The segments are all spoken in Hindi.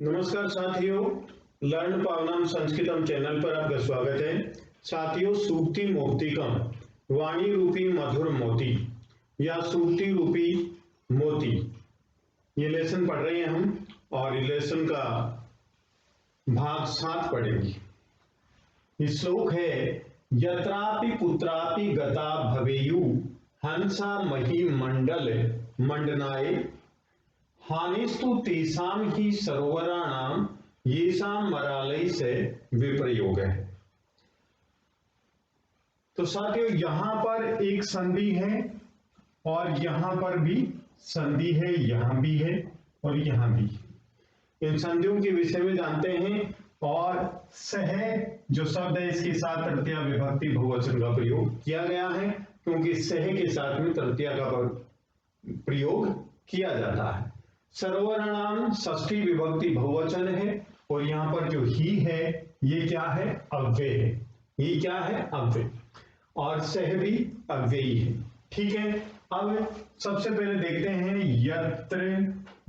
नमस्कार साथियों, लर्न पावनम संस्कृतम चैनल पर आपका स्वागत है। साथियों, सूक्ति मोक्तिकम वाणी रूपी मधुर मोती या सूक्ति रूपी मोती, ये लेसन पढ़ रहे हैं हम और ये लेसन का भाग 7 पढ़ेंगे। ये श्लोक है, यत्रापि कुत्रापि गता भवेयु हंसा मही मंडल मंडनाय हानिस्तु तेषाम ही सरोवराणाम येषाम मरालय से विप्रयोग है। तो साथियों, यहां पर एक संधि है और यहां पर भी संधि है, यहां भी है और यहां भी। इन संधियों के विषय में जानते हैं। और सह जो शब्द है, इसके साथ तृतीया विभक्ति बहुवचन का प्रयोग किया गया है, क्योंकि सह के साथ में तृतीया का प्रयोग किया जाता है। सरोवराणाम षष्ठी विभक्ति बहुवचन है और यहां पर जो ही है ये क्या है? अव्यय है। ये क्या है? अव्यय। और सह भी अव्ययी है। ठीक है, अब सबसे पहले देखते हैं यत्र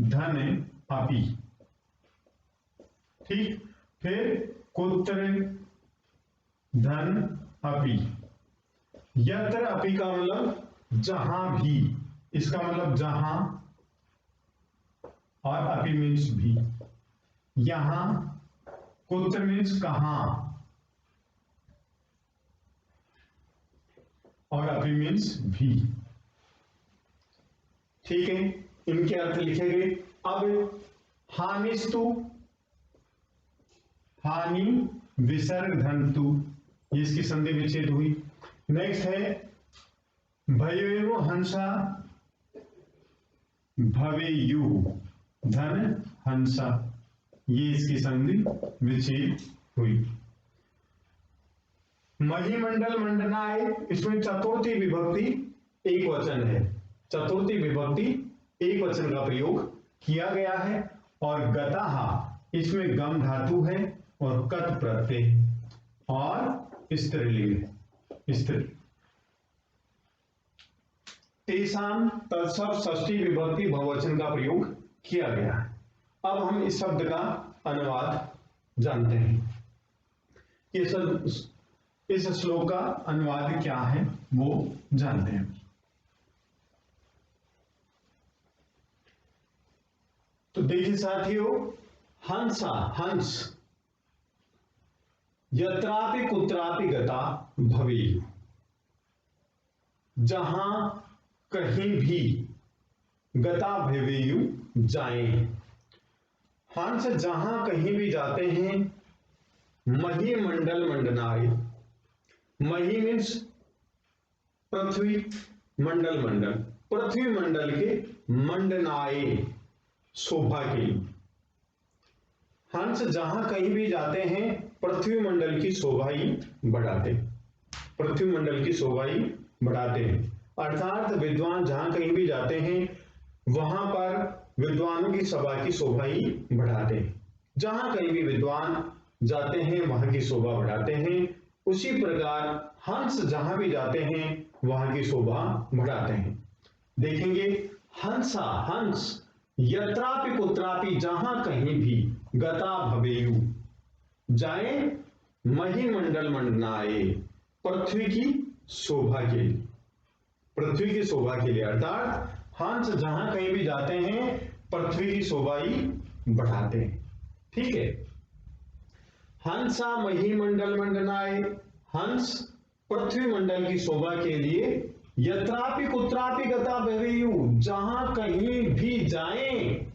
धन अपि, ठीक, फिर कुत्र धन अपि। यत्र अपि का मतलब जहां भी, इसका मतलब जहां, और अपि मीन्स भी। यहां, कुत्र मीन्स कहां, और अपि मीन्स भी। ठीक है, इनके अर्थ लिखे गए। अब हानिस्तु, हानि विसर्ग धन्तु, ये इसकी संधि विच्छेद हुई। नेक्स्ट है भवेयु हंसा भवेयु धन हंसा, ये इसकी संधि विच्छेद हुई। महीमंडल मंडनाय, इसमें चतुर्थी विभक्ति एक वचन है। चतुर्थी विभक्ति एक वचन का प्रयोग किया गया है। और गताहा, इसमें गम धातु है और कत प्रत्यय और स्त्रीलिंग है, स्त्री। तेषाम तत्सव षष्ठी विभक्ति बहुवचन का प्रयोग किया गया है। अब हम इस शब्द का अनुवाद जानते हैं। इस श्लोक का अनुवाद क्या है वो जानते हैं। तो देखिए साथियों, हंसा, हंस, यत्रापि कुत्रापि गता भवेयु, जहां कहीं भी, गता भवेयु जाएं। हंस जहां कहीं भी जाते हैं। मही मंडल मंडनाय, मही मीन्स पृथ्वी, मंडल मंडल, पृथ्वी मंडल के मंडनाय, शोभा के लिए। हंस जहां कहीं भी जाते हैं पृथ्वी मंडल की शोभा ही बढ़ाते, पृथ्वी मंडल की शोभा ही बढ़ाते हैं। अर्थात विद्वान जहां कहीं भी जाते हैं वहां पर विद्वानों की सभा की शोभा ही बढ़ाते हैं। जहां कहीं भी विद्वान जाते हैं वहां की शोभा बढ़ाते हैं। उसी प्रकार हंस जहां भी जाते हैं वहां की शोभा बढ़ाते हैं। देखेंगे, हंसा, हंस, यत्रापि कुत्रापि, जहां कहीं भी, गता भवेयु, जाए, महीमंडल मंडनाय, पृथ्वी की शोभा के लिए, पृथ्वी की शोभा के लिए। अर्थात हंस जहां कहीं भी जाते हैं पृथ्वी की शोभा ही बढ़ाते हैं। ठीक है, हंसा महीमंडल मंडनाय, हंस पृथ्वी मंडल की शोभा के लिए। यत्रापि कुत्रापि गता भवेयु, जहां कहीं भी जाएं।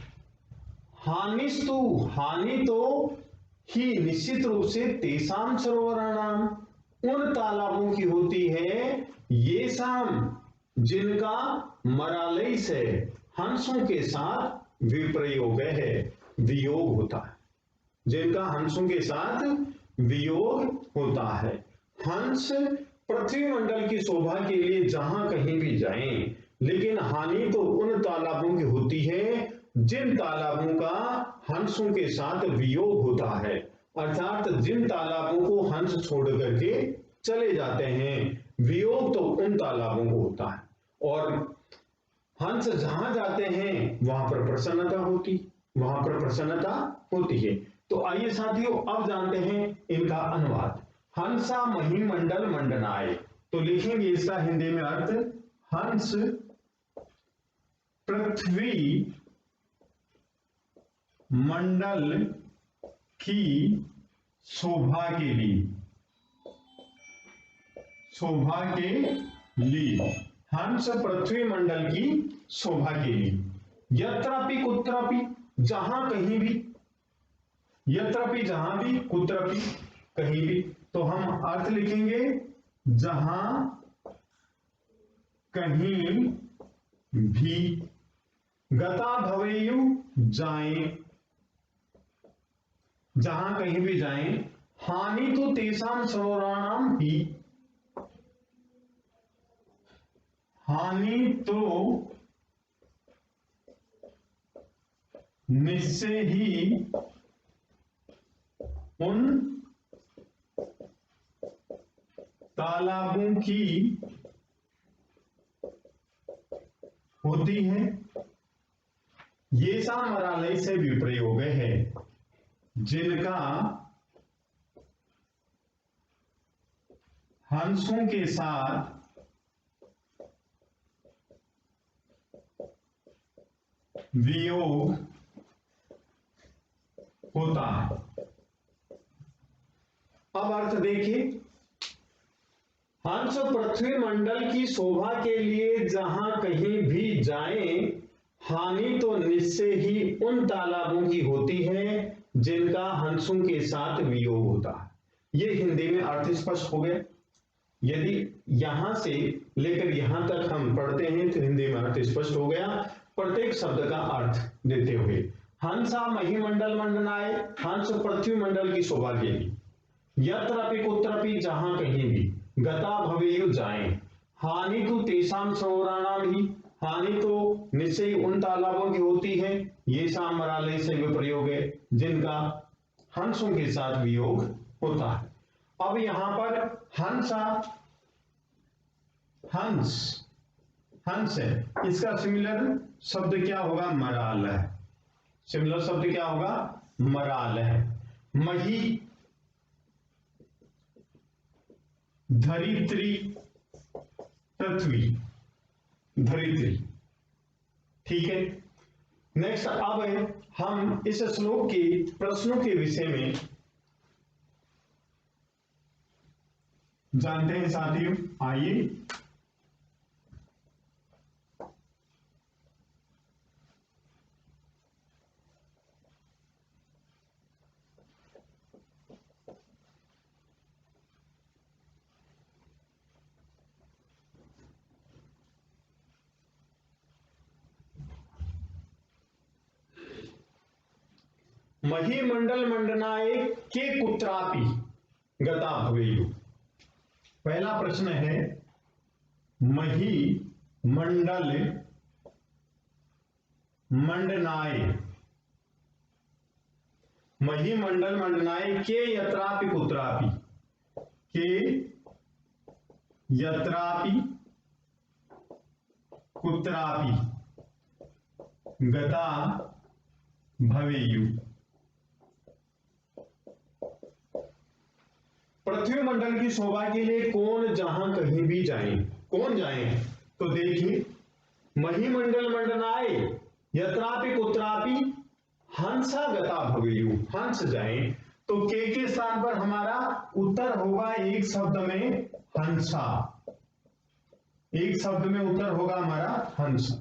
हानिस्तु, हानि तो ही निश्चित रूप से तेषाम सरोवराणाम, उन तालाबों की होती है। ये शाम, जिनका मरालय से, हंसों के साथ विप्रयोग है, वियोग होता है, जिनका हंसों के साथ वियोग होता है। हंस पृथ्वी मंडल की शोभा के लिए जहां कहीं भी जाएं, लेकिन हानि तो उन तालाबों की होती है जिन तालाबों का हंसों के साथ वियोग होता है। अर्थात जिन तालाबों को हंस छोड़ करके चले जाते हैं, वियोग तो उन तालाबों को होता है। और हंस जहां जाते हैं वहां पर प्रसन्नता होती, वहां पर प्रसन्नता होती है। तो आइए साथियों अब जानते हैं इनका अनुवाद। हंसा मही मंडल मंडनाए, तो लिखेंगे इसका हिंदी में अर्थ, हंस पृथ्वी मंडल की शोभा के लिए, शोभा के लिए, हंस पृथ्वी मंडल की शोभा के लिए, यत्रापि कुत्रापि, जहां कहीं भी, यत्रापि जहां भी, कुत्रापि कहीं भी, तो हम अर्थ लिखेंगे जहां कहीं भी, गता भवेयु जाएं, जहां कहीं भी जाएं, हानि तो तेषां सरोवराणाम ही, हानि तो निश्चय ही उन तालाबों की होती है। ये सामरालय से विप्रयोग है, जिनका हंसों के साथ वियोग होता है। अब अर्थ देखिए, हंस पृथ्वी मंडल की शोभा के लिए जहां कहीं भी जाएं, हानि तो निश्चय ही उन तालाबों की होती है जिनका हंसों के साथ वियोग होता है। यह हिंदी में अर्थ स्पष्ट हो गया। यदि यहां से लेकर यहां तक हम पढ़ते हैं तो हिंदी में अर्थ स्पष्ट हो गया, प्रत्येक शब्द का अर्थ देते हुए। हंसा महिमंडल मंडनाए, हंस पृथ्वी मंडल की शोभा के लिए, यत्रपि कुत्रपि जहां कहीं भी, गता भवेयु जाएं, हानि तो तेषां सरोवराणाम ही, हानि तो निश्चय उन तालाबों की होती है, ये सामरालय से विप्रयोग है जिनका हंसों के साथ वियोग होता है। अब यहां पर हंसा, हंस, हंस है, इसका सिमिलर शब्द क्या होगा, मराल है। सिमिलर शब्द क्या होगा, मराल है। मही, धरित्री, पृथ्वी, धरित्री, ठीक है। नेक्स्ट अब हम इस श्लोक के प्रश्नों के विषय में जानते हैं साथियों। आइए मही मंडल मंडनाए के कुत्रापि गता भवेयु। पहला प्रश्न है, मही मंडल मंडनाए, मही मंडल मंडनाए के यत्रापि कुत्रापि, के यत्रापि कुत्रापि गता भवेयु। पृथ्वी मंडल की शोभा के लिए कौन जहां कहीं भी जाए, कौन जाए, तो देखिए, महिमंडल मंडनाए यत्रापि कुत्रापि हंसा गता भवेयु, हंस जाए, तो के स्थान पर हमारा उत्तर होगा एक शब्द में हंसा, एक शब्द में उत्तर होगा हमारा हंस।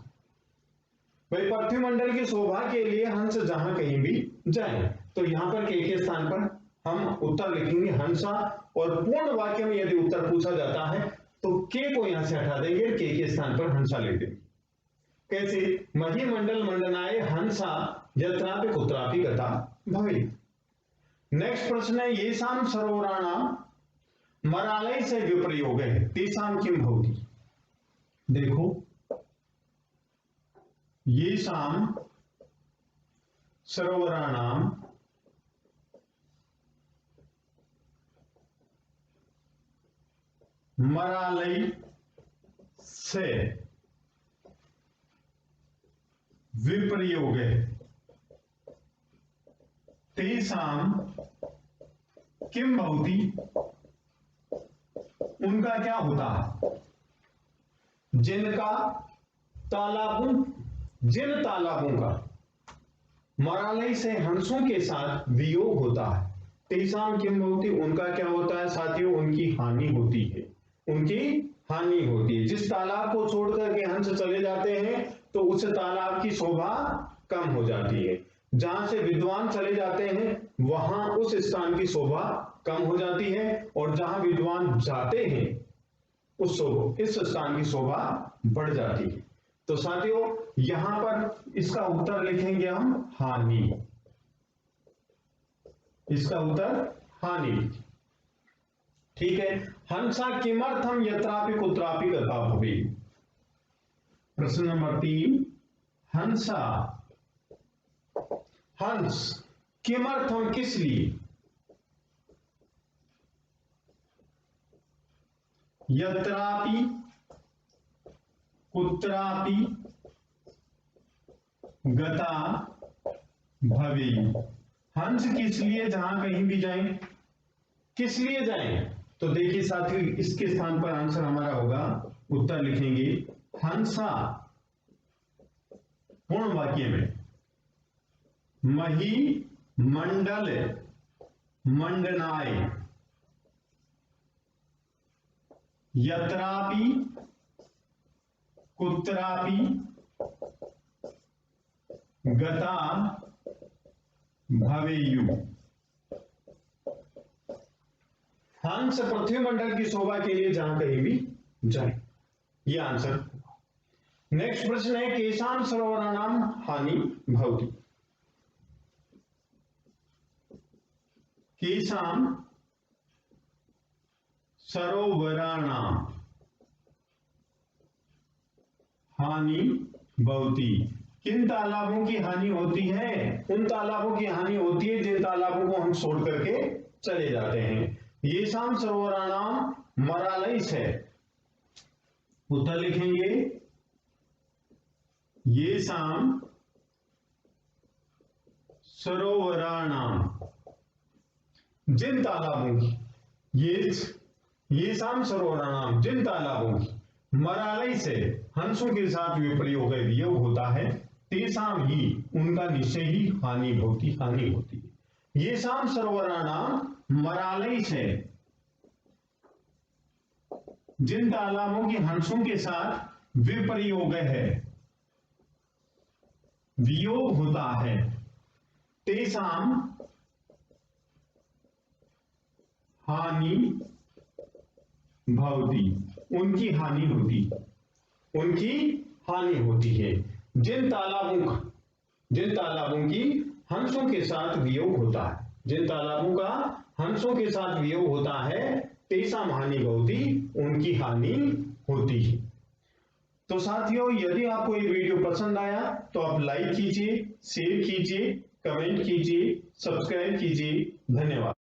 भाई पृथ्वी मंडल की शोभा के लिए हंस जहां कहीं भी जाए, तो यहां पर के स्थान पर हम उत्तर लिखेंगे हंसा, और पूर्ण वाक्य में यदि उत्तर पूछा जाता है तो के को यहां से हटा देंगे, के स्थान पर हंसा ले देंगे। कैसे, मही मंडल मंडनाए हंसा यत्रापि कुत्रापि गता भवेयु। नेक्स्ट प्रश्न है, ये शाम सरोवराणाम मरालय से विप्रयोग है, तेषां किम भवति। देखो, ये शाम सरोवराणाम मरालय से विप्रयोग है, तेषां किम भवति, उनका क्या होता है, जिनका जिन तालाबों का मरालय से हंसों के साथ वियोग होता है, तेषां किम भवति, उनका क्या होता है साथियों, उनकी हानि होती है, उनकी हानि होती है। जिस तालाब को छोड़ करके हंस चले जाते हैं तो उस तालाब की शोभा कम हो जाती है। जहां से विद्वान चले जाते हैं वहां उस स्थान की शोभा कम हो जाती है, और जहां विद्वान जाते हैं इस स्थान की शोभा बढ़ जाती है। तो साथियों यहां पर इसका उत्तर लिखेंगे हम हानि, इसका उत्तर हानि। ठीक है, हंसा किमर्थम यत्रापि कुत्रापि गता भवेत्। प्रश्न नंबर 3, हंस किमर्थम किस लिए, यत्रापि कुत्रापि गता भवेत्। हंस किस लिए जहां कहीं भी जाएं, किस लिए जाएं, तो देखिए साथियों इसके स्थान पर आंसर हमारा होगा, उत्तर लिखेंगे हंसा पूर्ण वाक्य में मही मंडल मंडनाय यत्रापि कुत्रापि गता भवेयु। हंस पृथ्वी मंडल की शोभा के लिए जहां कहीं भी जाए, यह आंसर। नेक्स्ट प्रश्न है केशाम सरोवराणाम हानि भवति। केशाम सरोवराणाम हानि भवति। किन तालाबों की हानि होती है, उन तालाबों की हानि होती है जिन तालाबों को हम छोड़ करके चले जाते हैं। ये शाम सरोवराणाम मरालय है, उत्तर लिखेंगे ये शाम सरोवराणाम, जिन तालाबों की, ये शाम सरोवराणाम जिन तालाबों की मरालय से हंसों के साथ वियोग होता है, तेषां ही उनका निश्चय ही हानि होती है। ये शाम सरोवराणाम मरालय से जिन तालाबों की हंसों के साथ विप्रयोग है, वियोग होता है, तेषां हानि भवति, उनकी हानि होती है। जिन तालाबों की हंसों के साथ वियोग होता है, जिन तालाबों का हंसों के साथ वियोग होता है, तेषां हानि भवति, उनकी हानि होती है। तो साथियों यदि आपको ये वीडियो पसंद आया तो आप लाइक कीजिए, शेयर कीजिए, कमेंट कीजिए, सब्सक्राइब कीजिए। धन्यवाद।